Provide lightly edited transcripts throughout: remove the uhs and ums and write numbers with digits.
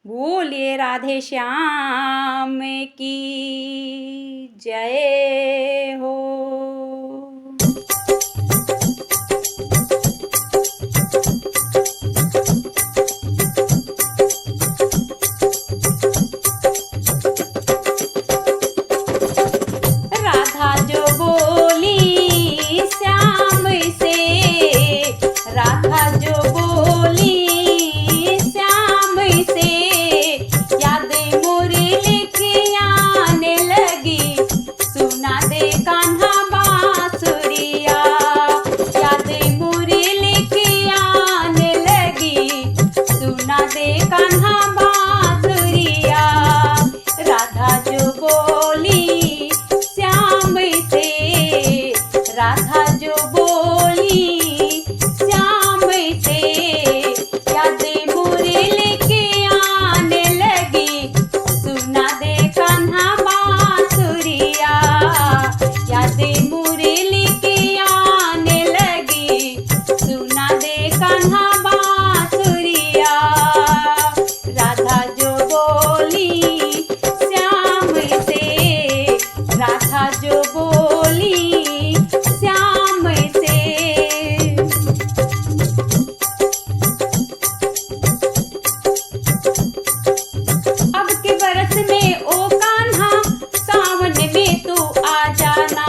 बोलिए राधे श्याम की जय हो। राधा जो बोली श्याम से, राधा जो बोली श्याम से, यादें मुरली की आने लगी, सुना दे कान्हा बांसुरिया। यादें मुरली की आने लगी, सुना दे कान्हा बांसुरिया। राधा जो बोली श्याम से, राधा जो बोली श्याम से, यादें मुरली की आने लगी, सुना दे कान्हा बांसुरिया। यादें मुरली की आने लगी, सुना दे कान्हा बांसुरिया। राधा जो बोली श्याम से, राधा जो बोली श्याम से। अब के बरस में ओ कान्हा सावन में तू आ जाना।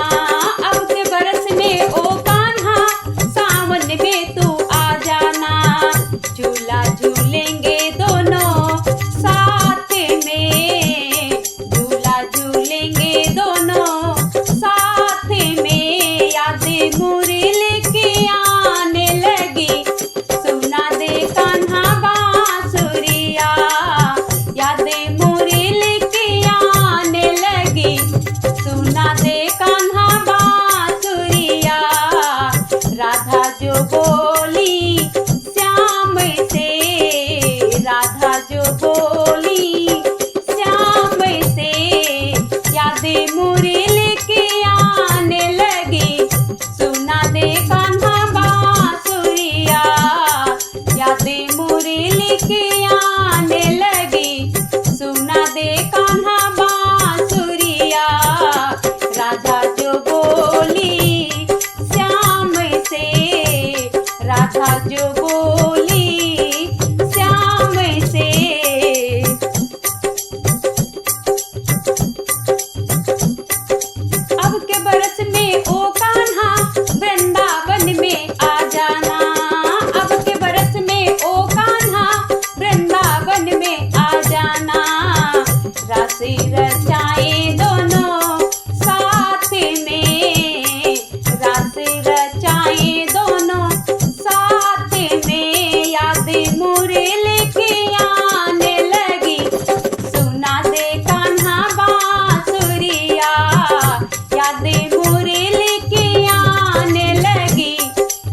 अब के बरस में ओ कान्हा सावन में तू आ जाना। झूला झूलेंगे दोनों साथ में, झूला झूलेंगे दोनों साथ में। यादें मुरली की आने लगी, सुना दे कान्हा बांसुरिया। यादें मुरली की आने लगी, सुना दे कान्हा बांसुरिया। राधा जो बोली श्याम से, राधा जो बोली श्याम से, यादें मुरली की आने लगी, सुना दे कान्हा बांसुरिया। यादें मुरली की आने लगी, सुना दे कान्हा बांसुरिया। राधा जो बोली श्याम से, राधा जो बोली श्याम से। अब के बरस में ओ कान्हा वृंदावन में आ जाना। अब के बरस में ओ कान्हा वृंदावन में आ जाना। रास रचाए दोनों साथ में, रास रचाए दोनों साथ में। यादें मुरली की आने लगी, सुना दे कान्हा बांसुरिया। यादें मुरली की आने लगी,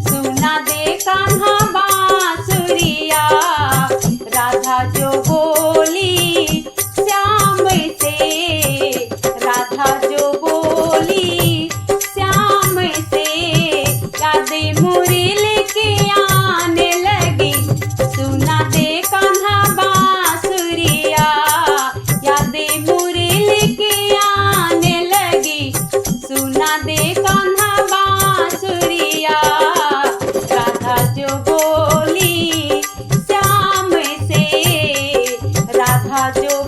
सुना दे कान्हा बांसुरिया। राधा जो बोली श्याम से, राधा जो बोली श्याम से, यादें मुरली की आने लगी, सुना दे कान्हा बांसुरिया। यादें मुरली की आने लगी, सुना दे कान्हा बांसुरिया। राधा जो बोली श्याम से, राधा जो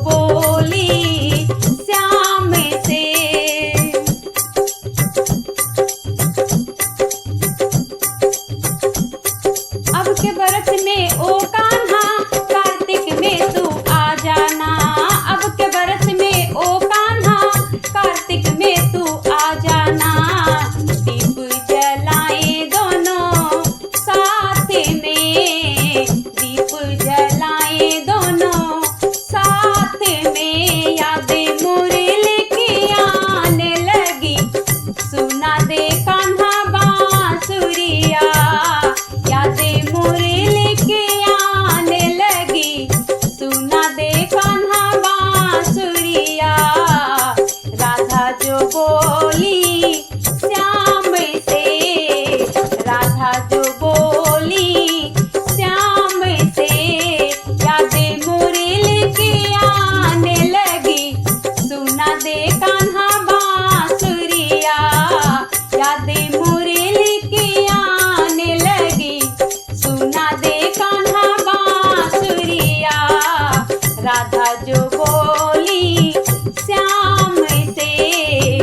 राधा जो बोली श्याम से,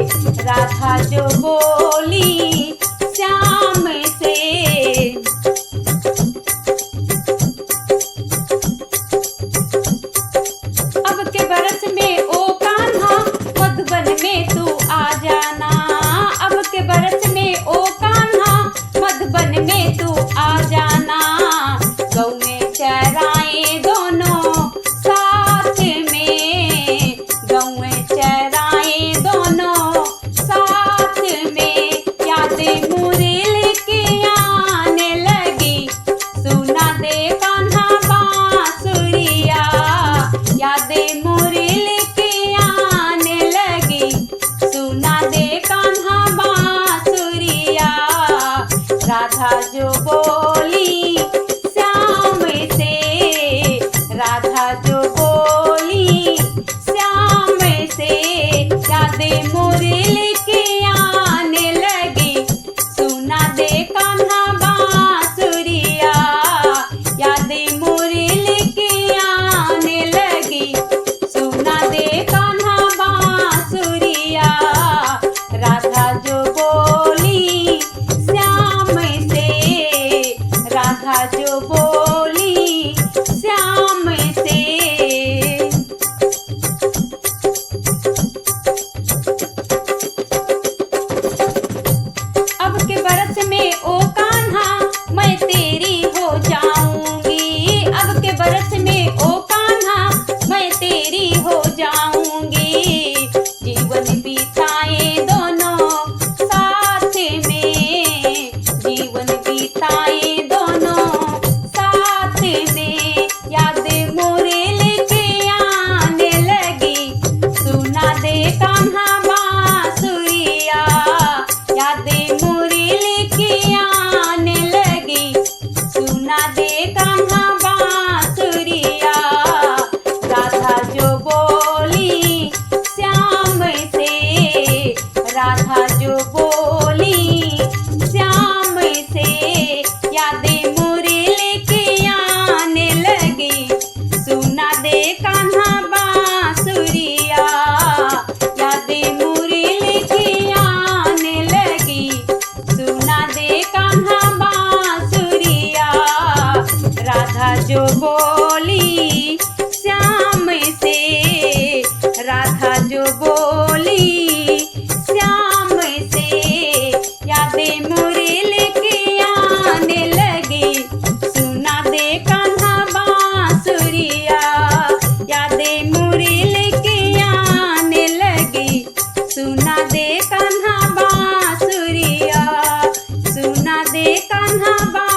राधा जो बोली श्याम से। अब के बरस में ओ कान्हा मधुबन में तू आ जाना, अब के बरस में ओ कान्हा मधुबन में तू आ जाना। गौ में चराए दोनों साथ में, गौ में चराए दोनों साथ में। यादें मुरली की आने लगी, सुना दे कान्हा बांसुरिया। यादें मुरली की आने लगी, सुना दे कान्हा बांसुरिया। राधा जो बोली श्याम से, राधा जो बोली श्याम से। यादें मुरली की आने लगी, सुना दे कान्हा बांसुरिया। यादें मुरली की आने लगी, सुना दे कान्हा बांसुरिया। राधा जो बोली श्याम से, राधा जो बोली श्याम से। अब के बरस में ओ कान्हा मैं तेरी हो जाऊंगी, अब के बरस में ओ कान्हा मैं तेरी हो जाऊंगी। जीवन बिताए दोनों साथ में, जीवन बिताए दोनों साथ में। यादें मुरली की आने लगी, सुना दे कान्हा बांसुरिया। यादें मुरली की आने लगी, सुना दे कान्हा बांसुरिया। राधा जो बोली श्याम से, राधा जो बोली श्याम से। यादें मुरली की आने लगी, सुना दे कान्हा बांसुरिया। यादें मुरली की आने लगी, सुना दे कान्हा बांसुरिया। राधा जो बोली श्याम से, राधा जो बोली श्याम से। यादें मुरली की आने लगी, सुना दे कान्हा बांसुरिया। यादें मुरली की आने लगी, सुना दे कान्हा बांसुरिया, सुना दे कान्हा बांसुरिया।